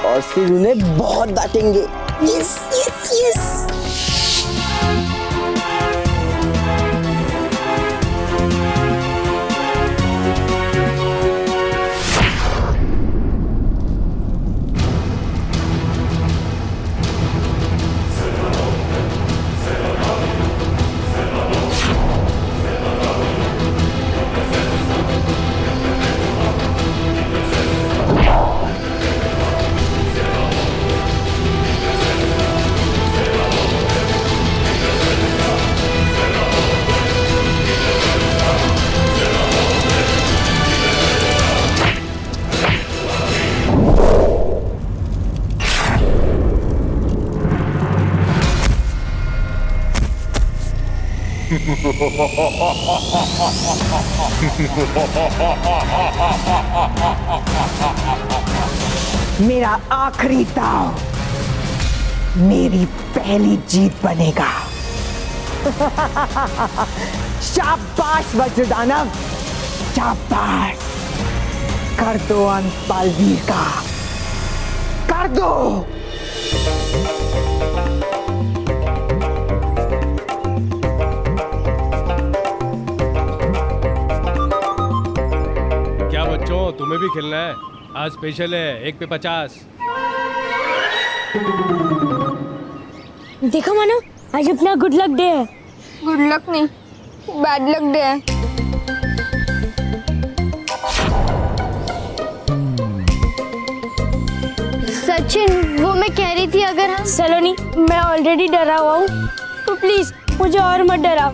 और फिर उन्हें बहुत डांटेंगे। Yes yes yes. मेरा आखिरी दांव मेरी पहली जीत बनेगा। शाबाश वज्रदानव, शाबाश। कर दो अंत बालवीर का, कर दो। क्या बच्चों, तुम्हें भी खेलना है? आज स्पेशल है, 1 पे 50। देखो मानो, आज अपना गुड लक डे है। गुड लक नहीं, बैड लक डे है। सचिन, वो मैं कह रही थी अगर हम... सलोनी, मैं ऑलरेडी डरा हुआ हूँ, तो प्लीज मुझे और मत डरा,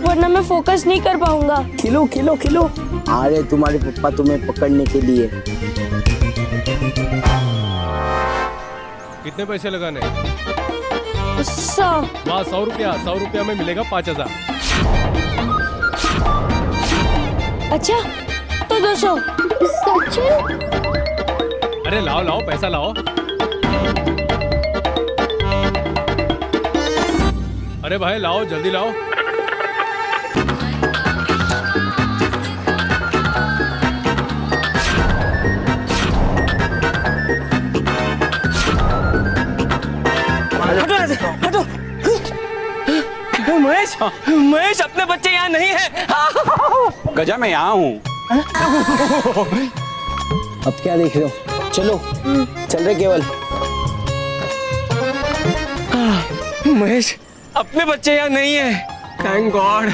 वरना मैं फोकस नहीं कर पाऊंगा। खिलो खिलो खिलो। आ रहे तुम्हारे पप्पा तुम्हें पकड़ने के लिए। कितने पैसे लगाने? 100। वाह, 100 रुपया। 100 रुपया में मिलेगा 5000। अच्छा, तो 200। सचिन, अरे लाओ लाओ, पैसा लाओ। अरे भाई लाओ, जल्दी लाओ। हटो। महेश, महेश, अपने बच्चे यहाँ नहीं है। गजा, मैं यहाँ हूँ। अब क्या देख रहे हो? चलो, चल रहे केवल। महेश, अपने बच्चे यहाँ नहीं है। Thank God.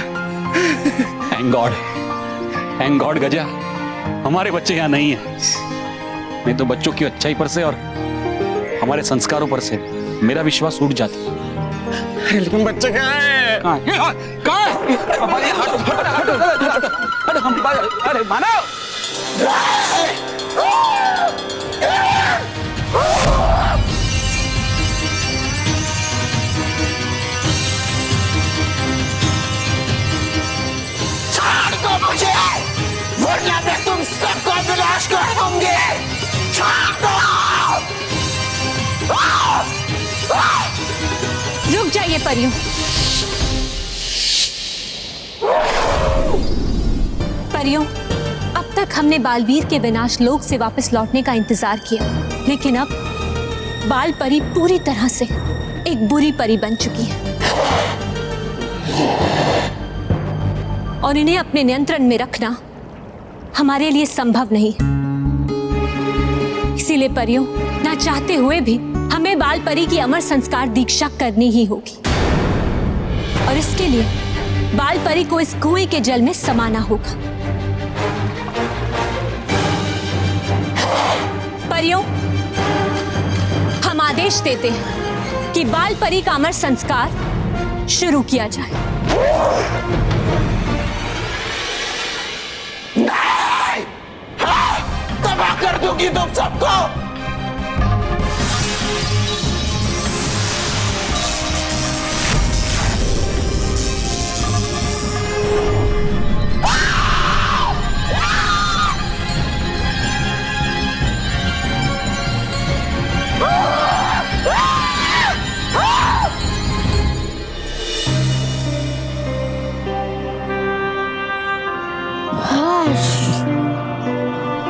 Thank God, thank God Gaja, हमारे बच्चे यहाँ नहीं है। नहीं तो बच्चों की अच्छाई पर से और हमारे संस्कारों पर से मेरा विश्वास उठ जाता। लेकिन बच्चे कहाँ हैं? कहाँ है? अरे मानव, छोड़ दो मुझे, वरना मैं तुम सबको विनाश कर दूंगी। छोड़ दो। रुक जाइए परियों। परियों, अब अब तक हमने बालवीर के विनाश लोक से वापस लौटने का इंतजार किया, लेकिन अब बाल परी पूरी तरह से एक बुरी परी बन चुकी है और इन्हें अपने नियंत्रण में रखना हमारे लिए संभव नहीं। इसीलिए परियों, ना चाहते हुए भी हमें बाल परी की अमर संस्कार दीक्षा करनी ही होगी और इसके लिए बाल परी को इस कुएं के जल में समाना होगा। परियों, हम आदेश देते हैं कि बाल परी का अमर संस्कार शुरू किया जाए। नहीं! हाँ! तबाह कर दूंगी तुम सबको।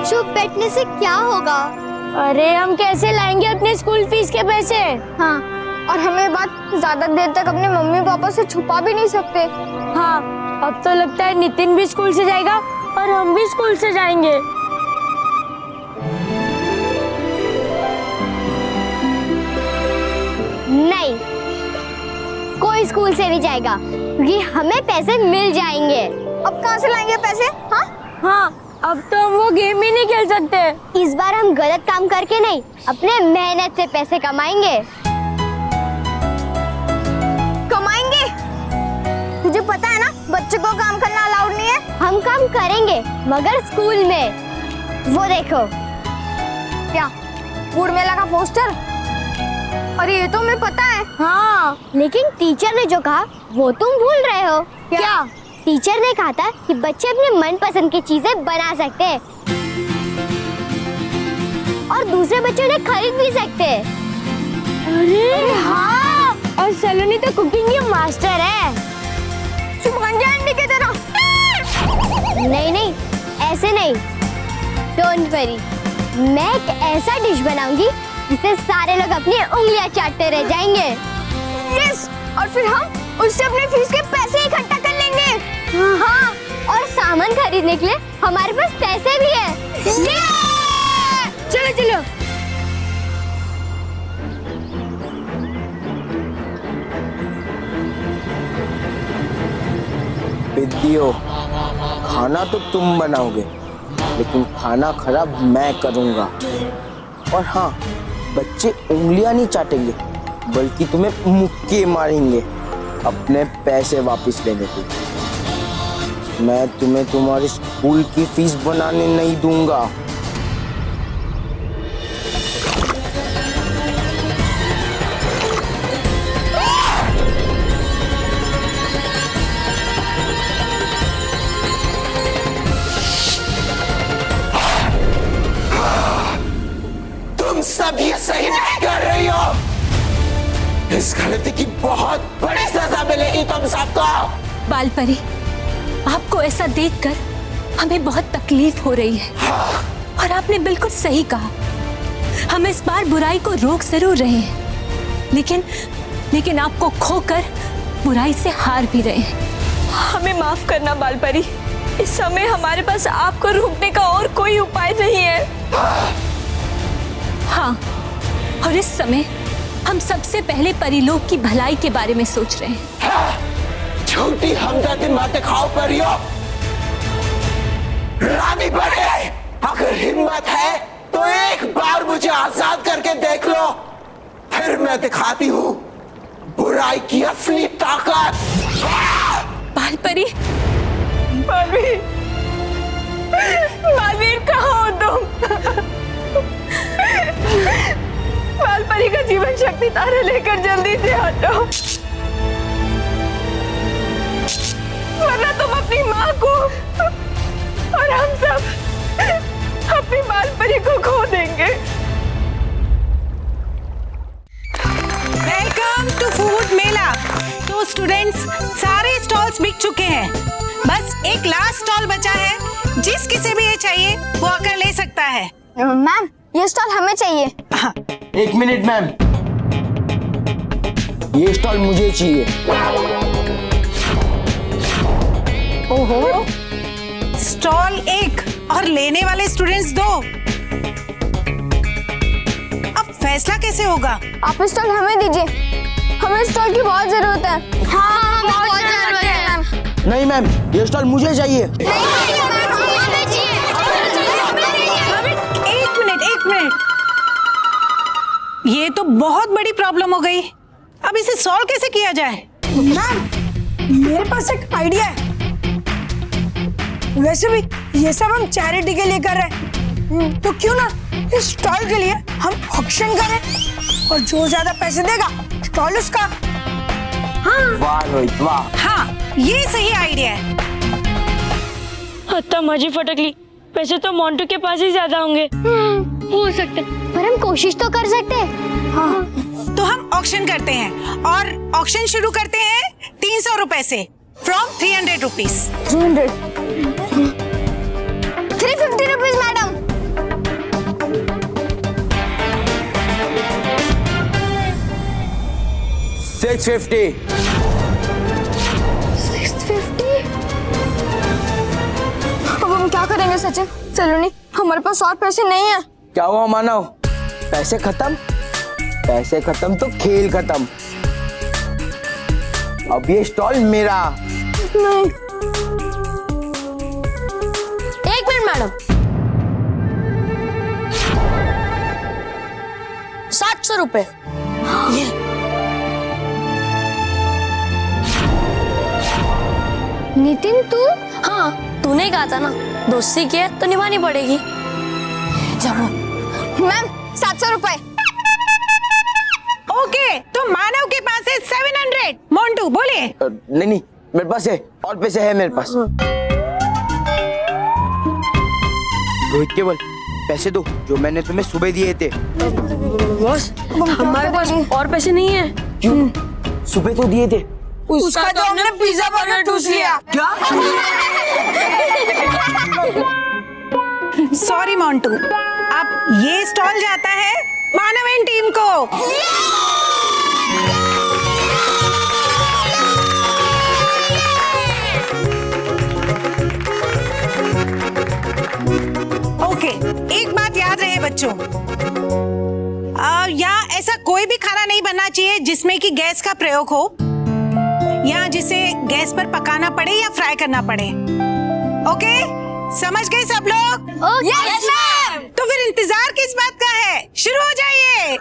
चुप बैठने से क्या होगा? अरे हम कैसे लाएंगे अपने स्कूल फीस के पैसे? हाँ, और हमें बात ज्यादा देर तक अपने मम्मी पापा से छुपा भी नहीं सकते। हाँ, अब तो लगता है नितिन भी स्कूल से जाएगा और हम भी स्कूल से जाएंगे। नहीं, कोई स्कूल से नहीं जाएगा क्योंकि हमें पैसे मिल जाएंगे। अब कहाँ से लाएंगे पैसे? हाँ हाँ, अब तो हम वो गेम ही नहीं खेल सकते। इस बार हम गलत काम करके नहीं, अपने मेहनत से पैसे कमाएंगे। कमाएंगे? तुझे पता है ना, बच्चों को काम करना अलाउड नहीं है। हम काम करेंगे मगर स्कूल में। वो देखो, क्या फूड मेला का पोस्टर? अरे ये तो हमें पता है। हाँ, लेकिन टीचर ने जो कहा वो तुम भूल रहे हो। क्या? टीचर ने कहा था कि बच्चे अपने मनपसंद की चीजें बना सकते हैं और दूसरे बच्चों ने खरीद भी सकते हैं। अरे हाँ, और सलोनी तो कुकिंग की मास्टर है। शुभांगी आंटी की तरह। नहीं नहीं, ऐसे नहीं। डोंट वरी, मैं एक ऐसा डिश बनाऊंगी जिससे सारे लोग अपनी उंगलियां चाटते रह जाएंगे। यस, और फिर हम उससे अपने फीस के पैसे इकट्ठा कर लेंगे। हाँ, और सामान खरीदने के लिए हमारे पास पैसे भी है। चलो चलो। विद्यो, खाना तो तुम बनाओगे लेकिन खाना खराब मैं करूंगा। और हाँ, बच्चे उंगलियां नहीं चाटेंगे बल्कि तुम्हें मुक्के मारेंगे अपने पैसे वापस लेने के लिए। मैं तुम्हें तुम्हारे स्कूल की फीस बनाने नहीं दूंगा। तुम सब ये सही नहीं कर रही हो। इस गलती की बहुत बड़ी सजा मिलेगी तुम सबको। बाल परी, आपको ऐसा देखकर हमें बहुत तकलीफ हो रही है। और आपने बिल्कुल सही कहा, हम इस बार बुराई को रोक जरूर रहे हैं, लेकिन आपको खोकर बुराई से हार भी रहे हैं। हमें माफ करना बाल परी, इस समय हमारे पास आपको रोकने का और कोई उपाय नहीं है। हाँ, और इस समय हम सबसे पहले परिलोक की भलाई के बारे में सोच रहे हैं। झूठी हमदर्दी मत दिखाओ परियो। रानी बने, अगर हिम्मत है तो एक बार मुझे आजाद करके देख लो, फिर मैं दिखाती हूँ बुराई की असली ताकत। बाल परी, बालवीर कहाँ हो तुम? बाल परी का जीवन शक्ति तारा लेकर जल्दी से हटो, वरना तुम अपनी माँ को और हम सब अपनी बाल परी को खो देंगे। वेलकम टू फूड मेला। तो स्टूडेंट्स, सारे स्टॉल्स बिक चुके हैं, बस एक लास्ट स्टॉल बचा है जिस किसी भी ये चाहिए वो आकर ले सकता है। मैम ये स्टॉल हमें चाहिए। एक मिनट मैम, ये स्टॉल मुझे चाहिए। ओहो, स्टॉल एक और लेने वाले स्टूडेंट्स 2। अब फैसला कैसे होगा? आप स्टॉल हमें दीजिए, हमें स्टॉल की बहुत जरूरत है। हाँ बहुत जरूरत है। नहीं मैम, ये स्टॉल मुझे चाहिए। एक मिनट, ये तो बहुत बड़ी प्रॉब्लम हो गई। अब इसे सॉल्व कैसे किया जाए? मैम मेरे पास एक आइडिया है। वैसे भी ये सब हम चैरिटी के लिए कर रहे हैं, तो क्यों ना इस स्टॉल के लिए हम ऑक्शन करें और जो ज्यादा पैसे देगा स्टॉल उसका। हाँ वाह रोहित वाह। हाँ ये सही आइडिया है। हत्ता माझी फटकली, पैसे तो मोंटू के पास ही ज्यादा होंगे। हो सकता है, पर हम कोशिश तो कर सकते हैं। हाँ तो हम ऑक्शन करते हैं और ऑक्शन शुरू करते हैं 300 रुपए से, फ्रॉम 300 रुपीज। 350 rupees madam. 650। 650। अब हम क्या करेंगे सचिन? चलो नहीं, हमारे पास और पैसे नहीं है। क्या हुआ मानव, पैसे खत्म? पैसे खत्म तो खेल खत्म। अब ये स्टॉल मेरा। नहीं। एक मिनट मैडम, 700 रुपए। नितिन तू? हाँ तूने कहा था ना, दोस्ती की है तो निभानी पड़ेगी। जाओ। मैम 700 रुपए। ओके तो मानव के पास है 700। मोंटू बोलिए। नहीं मेरे पास है, और पैसे है मेरे पास। रोहित केवल पैसे दो जो मैंने तुम्हें सुबह दिए थे। बॉस हमारे पास और पैसे नहीं है। क्यों? सुबह तो दिए थे। उसका तो हमने पिज्जा बर्गर ठूस लिया। क्या? सॉरी मोंटू, अब ये स्टॉल जाता है मानव टीम को। ओके, एक बात याद रहे बच्चों, यहाँ ऐसा कोई भी खाना नहीं बनना चाहिए जिसमें कि गैस का प्रयोग हो या जिसे गैस पर पकाना पड़े या फ्राई करना पड़े। ओके, समझ गए सब लोग? Yes ma'am. तो फिर इंतजार किस बात का है? शुरू हो जाइए।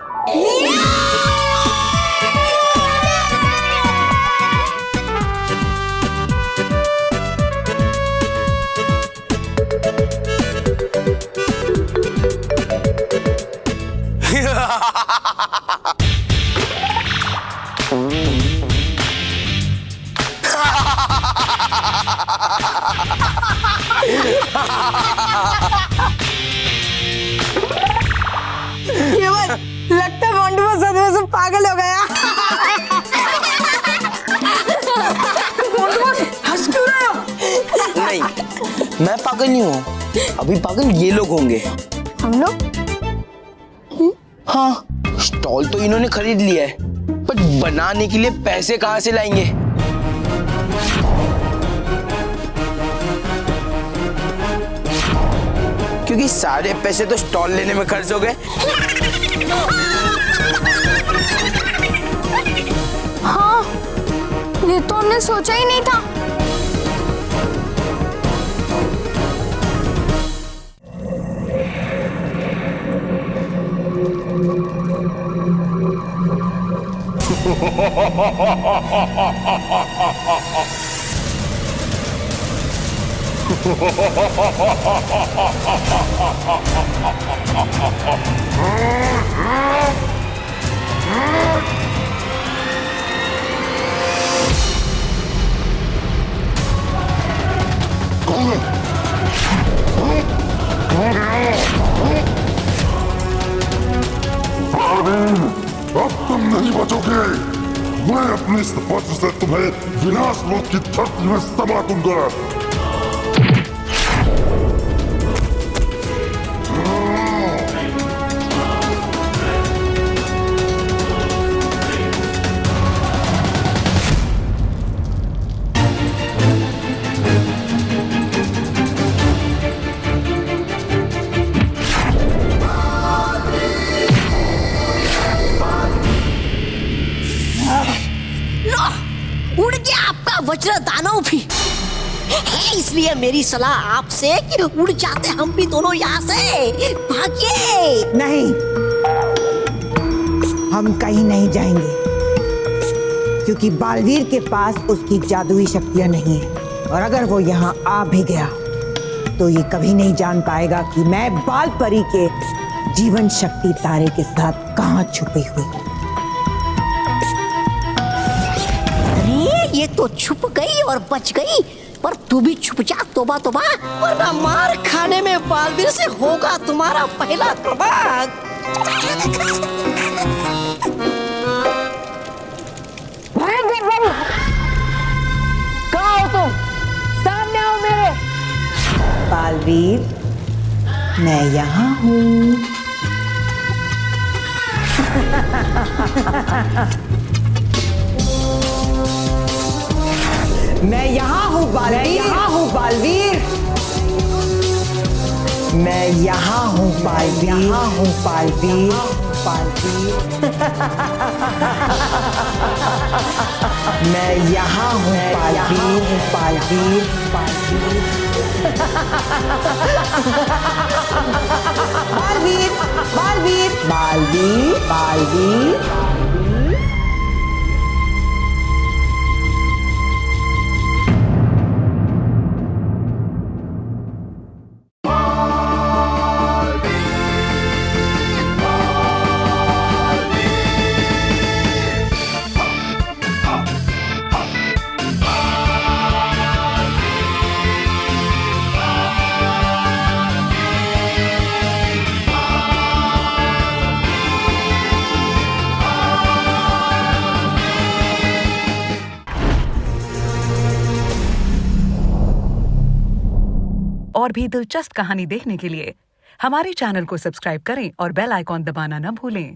केवल लगता है मोंटू को सदमे से पागल हो गया। मोंटू हंस क्यों रहे हो? नहीं मैं पागल नहीं हूँ, अभी पागल ये लोग होंगे। हम लोग? हाँ स्टॉल तो इन्होंने खरीद लिया है, पर बनाने के लिए पैसे कहाँ से लाएंगे? क्योंकि सारे पैसे तो स्टॉल लेने में खर्च हो गए। हाँ ये तो हमने सोचा ही नहीं था। अब तुम नहीं बचोगे। मैं अपने इस वज्र से तुम्हें विनाश लोक की धरती में समा दूंगा। है, इसलिए मेरी सलाह आपसे कि उड़ जाते हम भी दोनों यहाँ से। भागिए। नहीं, हम कहीं नहीं जाएंगे, क्योंकि बालवीर के पास उसकी जादुई शक्तियां नहीं है। और अगर वो यहाँ आ भी गया तो ये कभी नहीं जान पाएगा कि मैं बाल परी के जीवन शक्ति तारे के साथ कहाँ छुपी हुई हूँ। अरे ये तो छुप गई और बच गई, पर तू भी छुप जा तोबा तोबा, वरना मार खाने में बालवीर से होगा तुम्हारा पहला तबाक। कहाँ हो तुम? सामने आओ मेरे। बालवीर, मैं यहाँ हूँ। मैं यहाँ हूँ बालवीर, यहाँ हूँ बालवीर। मैं यहाँ हूँ बालवीर, यहाँ हूँ बालवीर, बालवीर। मैं यहाँ हूँ बालवीर, बालवीर, बालवीर। बालवीर, बालवीर, बालवीर, बालवीर। और भी दिलचस्प कहानी देखने के लिए हमारे चैनल को सब्सक्राइब करें और बेल आइकॉन दबाना न भूलें।